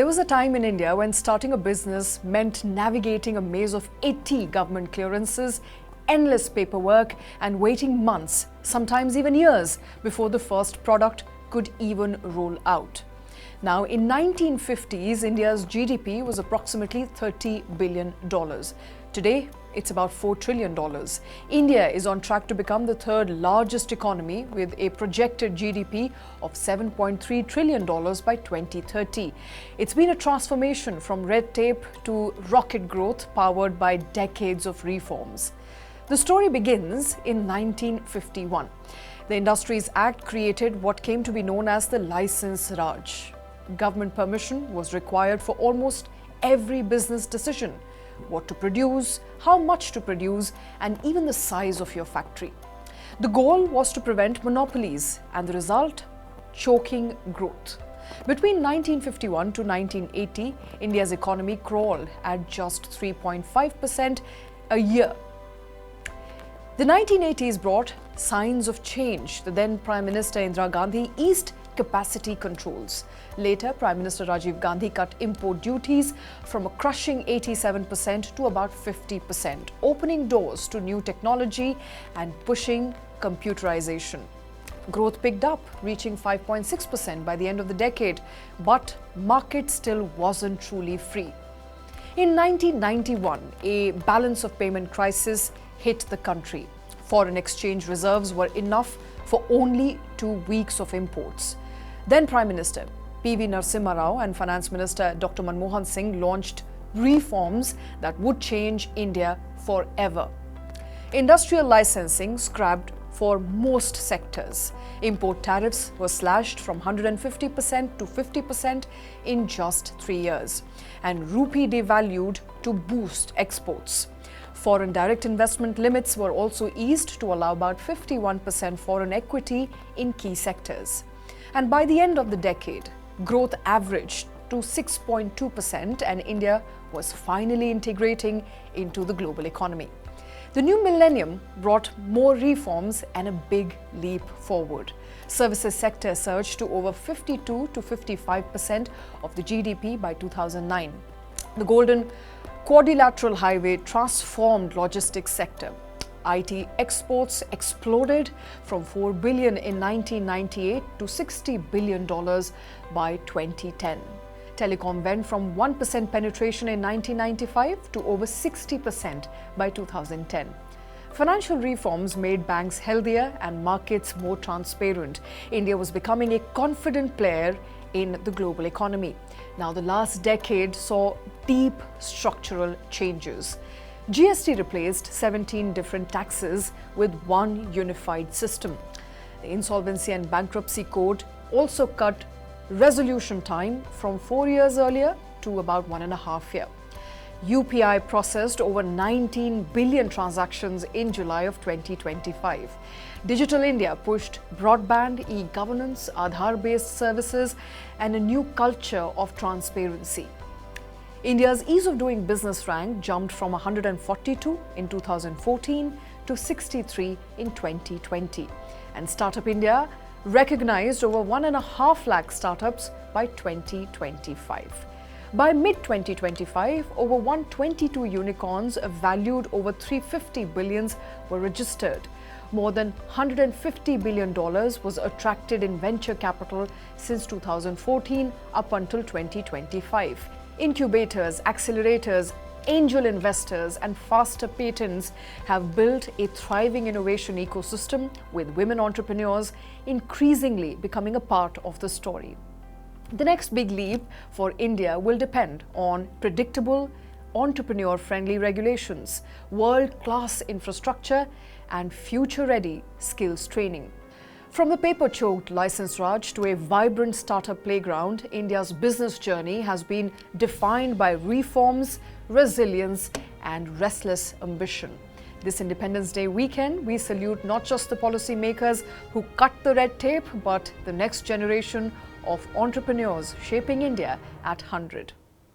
There was a time in India when starting a business meant navigating a maze of 80 government clearances, endless paperwork, and waiting months, sometimes even years, before the first product could even roll out. Now, in 1950s, India's GDP was approximately $30 billion. Today, it's about $4 trillion. India is on track to become the third largest economy with a projected GDP of $7.3 trillion by 2030. It's been a transformation from red tape to rocket growth powered by decades of reforms. The story begins in 1951. The Industries Act created what came to be known as the License Raj. Government permission was required for almost every business decision: what to produce, how much to produce, and even the size of your factory. The goal was to prevent monopolies, and the result? Choking growth. Between 1951 to 1980, India's economy crawled at just 3.5% a year. The 1980s brought signs of change. The then Prime Minister Indira Gandhi eased capacity controls. Later, Prime Minister Rajiv Gandhi cut import duties from a crushing 87% to about 50%, opening doors to new technology and pushing computerization. Growth picked up, reaching 5.6% by the end of the decade, but market still wasn't truly free. In 1991, a balance of payment crisis hit the country. Foreign exchange reserves were enough for only 2 weeks of imports. Then Prime Minister P.V. Narasimha Rao and Finance Minister Dr. Manmohan Singh launched reforms that would change India forever. Industrial licensing scrapped for most sectors. Import tariffs were slashed from 150% to 50% in just 3 years. And rupee devalued to boost exports. Foreign direct investment limits were also eased to allow about 51% foreign equity in key sectors. And by the end of the decade, growth averaged to 6.2%, and India was finally integrating into the global economy. The new millennium brought more reforms and a big leap forward. Services sector surged to over 52 to 55% of the GDP by 2009. The Golden Quadrilateral Highway transformed logistics sector. IT exports exploded from $4 billion in 1998 to $60 billion by 2010. Telecom went from 1% penetration in 1995 to over 60% by 2010. Financial reforms made banks healthier and markets more transparent. India was becoming a confident player in the global economy. Now, the last decade saw deep structural changes. GST replaced 17 different taxes with one unified system. The Insolvency and Bankruptcy Code also cut resolution time from 4 years earlier to about 1.5 years. UPI processed over 19 billion transactions in July of 2025. Digital India pushed broadband, e-governance, Aadhaar-based services, and a new culture of transparency. India's ease of doing business rank jumped from 142 in 2014 to 63 in 2020. And Startup India recognized over 1.5 lakh startups by 2025. By mid-2025, over 122 unicorns valued over $350 billion were registered. More than $150 billion was attracted in venture capital since 2014 up until 2025. Incubators, accelerators, angel investors, and faster patents have built a thriving innovation ecosystem, with women entrepreneurs increasingly becoming a part of the story. The next big leap for India will depend on predictable, entrepreneur-friendly regulations, world-class infrastructure, and future-ready skills training. From the paper-choked License Raj to a vibrant startup playground, India's business journey has been defined by reforms, resilience, and restless ambition. This Independence Day weekend, we salute not just the policymakers who cut the red tape, but the next generation of entrepreneurs shaping India at 100.